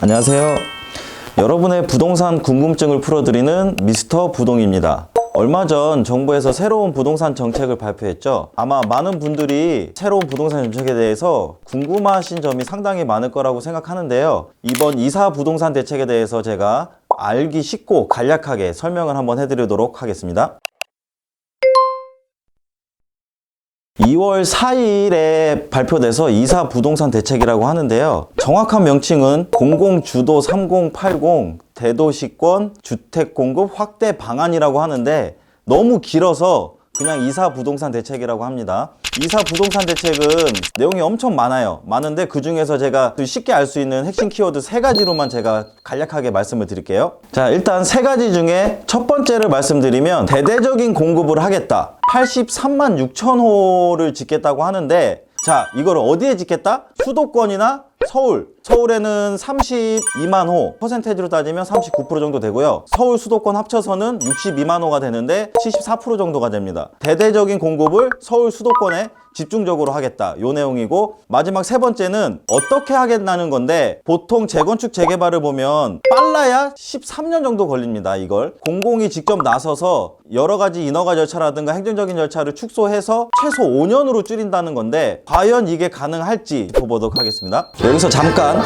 안녕하세요. 여러분의 부동산 궁금증을 풀어드리는 미스터 부동입니다. 얼마 전 정부에서 새로운 부동산 정책을 발표했죠. 아마 많은 분들이 새로운 부동산 정책에 대해서 궁금하신 점이 상당히 많을 거라고 생각하는데요. 이번 이사 부동산 대책에 대해서 제가 알기 쉽고 간략하게 설명을 한번 해드리도록 하겠습니다. 2월 4일에 발표돼서 이사 부동산 대책이라고 하는데요. 정확한 명칭은 공공주도 3080 대도시권 주택공급 확대 방안이라고 하는데 너무 길어서 그냥 이사 부동산 대책이라고 합니다. 이사 부동산 대책은 내용이 엄청 많은데 그 중에서 제가 쉽게 알 수 있는 핵심 키워드 3가지로만 제가 간략하게 말씀을 드릴게요. 자, 일단 3가지 중에 첫 번째를 말씀드리면 대대적인 공급을 하겠다. 83만 6천 호를 짓겠다고 하는데, 자, 이걸 어디에 짓겠다? 수도권이나 서울에는 32만 호, 퍼센테이지로 따지면 39% 정도 되고요. 서울 수도권 합쳐서는 62만 호가 되는데 74% 정도가 됩니다. 대대적인 공급을 서울 수도권에 집중적으로 하겠다, 요 내용이고, 마지막 3번째는 어떻게 하겠다는 건데, 보통 재건축 재개발을 보면 빨라야 13년 정도 걸립니다. 이걸 공공이 직접 나서서 여러 가지 인허가 절차라든가 행정적인 절차를 축소해서 최소 5년으로 줄인다는 건데, 과연 이게 가능할지 보도록 하겠습니다. 여기서 잠깐,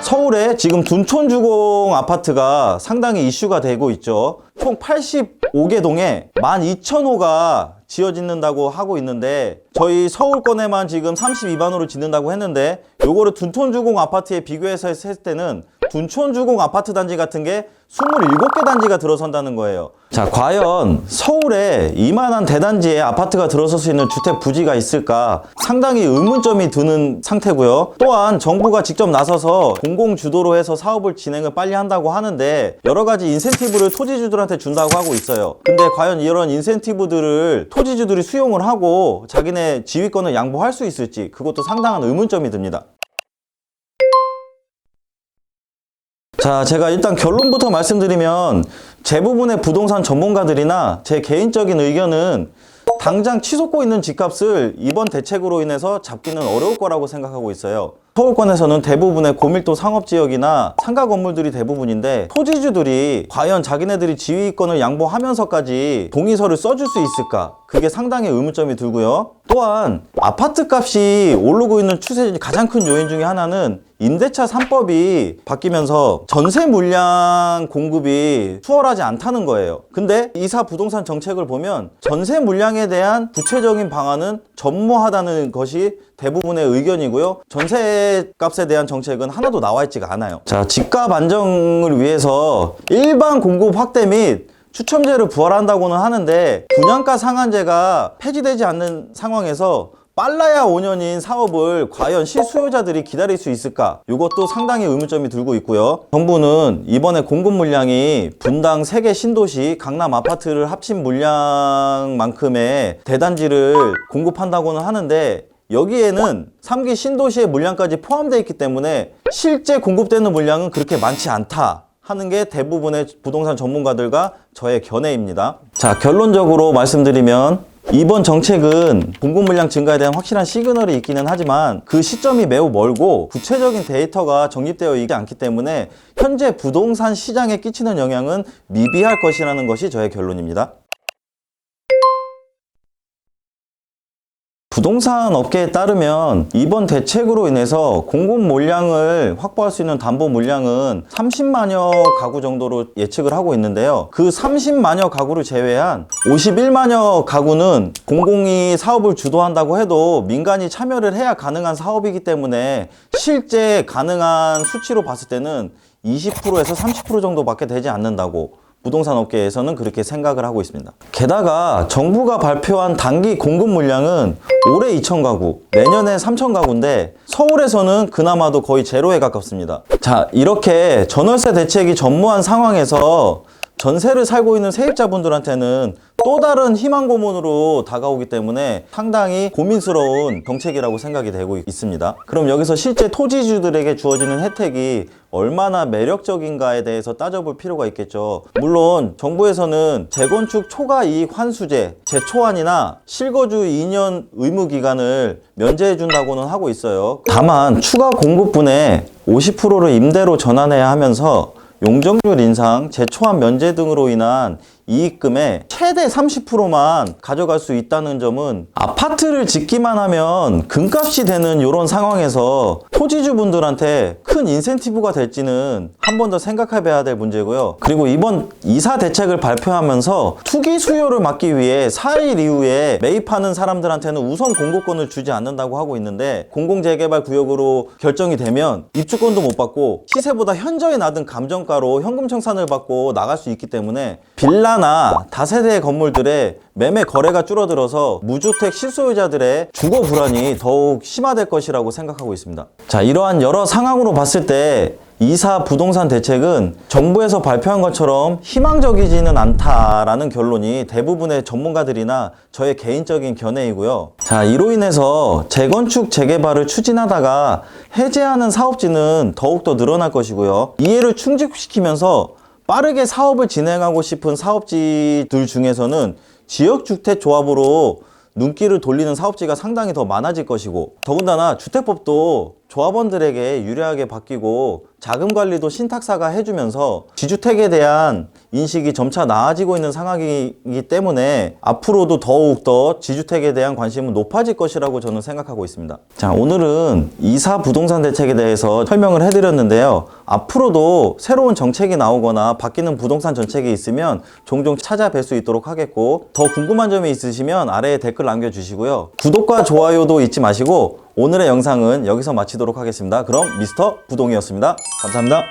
서울에 지금 둔촌주공 아파트가 상당히 이슈가 되고 있죠. 총 85개 동에 12,000호가 지어짓는다고 하고 있는데, 저희 서울권에만 지금 32만 호를 짓는다고 했는데, 요거를 둔촌주공 아파트에 비교해서 했을 때는 둔촌주공 아파트 단지 같은 게 27개 단지가 들어선다는 거예요. 자, 과연 서울에 이만한 대단지에 아파트가 들어설 수 있는 주택 부지가 있을까? 상당히 의문점이 드는 상태고요. 또한 정부가 직접 나서서 공공 주도로 해서 사업을 진행을 빨리 한다고 하는데, 여러 가지 인센티브를 토지주들한테 준다고 하고 있어요. 근데 과연 이런 인센티브들을 토지주들이 수용을 하고 자기네 지휘권을 양보할 수 있을지, 그것도 상당한 의문점이 듭니다. 자, 제가 일단 결론부터 말씀드리면, 대부분의 부동산 전문가들이나 제 개인적인 의견은 당장 치솟고 있는 집값을 이번 대책으로 인해서 잡기는 어려울 거라고 생각하고 있어요. 서울권에서는 대부분의 고밀도 상업지역이나 상가 건물들이 대부분인데, 토지주들이 과연 자기네들이 지휘권을 양보하면서까지 동의서를 써줄 수 있을까? 그게 상당히 의문점이 들고요. 또한 아파트 값이 오르고 있는 추세 가장 큰 요인 중에 하나는 임대차 3법이 바뀌면서 전세 물량 공급이 수월하지 않다는 거예요. 근데 이사 부동산 정책을 보면 전세 물량에 대한 구체적인 방안은 전무하다는 것이 대부분의 의견이고요. 전세 값에 대한 정책은 하나도 나와 있지가 않아요. 자, 집값 안정을 위해서 일반 공급 확대 및 추첨제를 부활한다고는 하는데, 분양가 상한제가 폐지되지 않는 상황에서 빨라야 5년인 사업을 과연 실수요자들이 기다릴 수 있을까? 이것도 상당히 의문점이 들고 있고요. 정부는 이번에 공급 물량이 분당 3개 신도시 강남 아파트를 합친 물량만큼의 대단지를 공급한다고는 하는데, 여기에는 3기 신도시의 물량까지 포함되어 있기 때문에 실제 공급되는 물량은 그렇게 많지 않다 하는 게 대부분의 부동산 전문가들과 저의 견해입니다. 자, 결론적으로 말씀드리면, 이번 정책은 공급 물량 증가에 대한 확실한 시그널이 있기는 하지만 그 시점이 매우 멀고 구체적인 데이터가 정립되어 있지 않기 때문에 현재 부동산 시장에 끼치는 영향은 미비할 것이라는 것이 저의 결론입니다. 부동산 업계에 따르면 이번 대책으로 인해서 공급 물량을 확보할 수 있는 담보 물량은 30만여 가구 정도로 예측을 하고 있는데요. 그 30만여 가구를 제외한 51만여 가구는 공공이 사업을 주도한다고 해도 민간이 참여를 해야 가능한 사업이기 때문에 실제 가능한 수치로 봤을 때는 20%에서 30% 정도밖에 되지 않는다고 부동산 업계에서는 그렇게 생각을 하고 있습니다. 게다가 정부가 발표한 단기 공급 물량은 올해 2,000가구, 내년에 3,000가구인데 서울에서는 그나마도 거의 제로에 가깝습니다. 자, 이렇게 전월세 대책이 전무한 상황에서 전세를 살고 있는 세입자분들한테는 또 다른 희망 고문으로 다가오기 때문에 상당히 고민스러운 정책이라고 생각이 되고 있습니다. 그럼 여기서 실제 토지주들에게 주어지는 혜택이 얼마나 매력적인가에 대해서 따져볼 필요가 있겠죠. 물론 정부에서는 재건축 초과 이익 환수제, 재초안이나 실거주 2년 의무 기간을 면제해 준다고는 하고 있어요. 다만 추가 공급분의 50%를 임대로 전환해야 하면서 용적률 인상, 재초안 면제 등으로 인한 이익금의 최대 30%만 가져갈 수 있다는 점은 아파트를 짓기만 하면 금값이 되는 이런 상황에서 토지주분들한테 큰 인센티브가 될지는 한 번 더 생각해 봐야 될 문제고요. 그리고 이번 이사 대책을 발표하면서 투기 수요를 막기 위해 4일 이후에 매입하는 사람들한테는 우선 공급권을 주지 않는다고 하고 있는데 공공재개발 구역으로 결정이 되면 입주권도 못 받고 시세보다 현저히 낮은 감정가로 현금 청산을 받고 나갈 수 있기 때문에 빌라나 다세대 건물들의 매매 거래가 줄어들어서 무주택 실소유자들의 주거 불안이 더욱 심화될 것이라고 생각하고 있습니다. 자, 이러한 여러 상황으로 봤을 때 이사 부동산 대책은 정부에서 발표한 것처럼 희망적이지는 않다라는 결론이 대부분의 전문가들이나 저의 개인적인 견해이고요. 자, 이로 인해서 재건축 재개발을 추진하다가 해제하는 사업지는 더욱더 늘어날 것이고요. 이해를 충족시키면서 빠르게 사업을 진행하고 싶은 사업지들 중에서는 지역주택조합으로 눈길을 돌리는 사업지가 상당히 더 많아질 것이고, 더군다나 주택법도 조합원들에게 유리하게 바뀌고 자금 관리도 신탁사가 해주면서 지주택에 대한 인식이 점차 나아지고 있는 상황이기 때문에 앞으로도 더욱더 지주택에 대한 관심은 높아질 것이라고 저는 생각하고 있습니다. 자, 오늘은 이사 부동산 대책에 대해서 설명을 해드렸는데요. 앞으로도 새로운 정책이 나오거나 바뀌는 부동산 정책이 있으면 종종 찾아뵐 수 있도록 하겠고, 더 궁금한 점이 있으시면 아래에 댓글 남겨주시고요. 구독과 좋아요도 잊지 마시고 오늘의 영상은 여기서 마치도록 하겠습니다. 그럼 미스터 부동이었습니다. 감사합니다.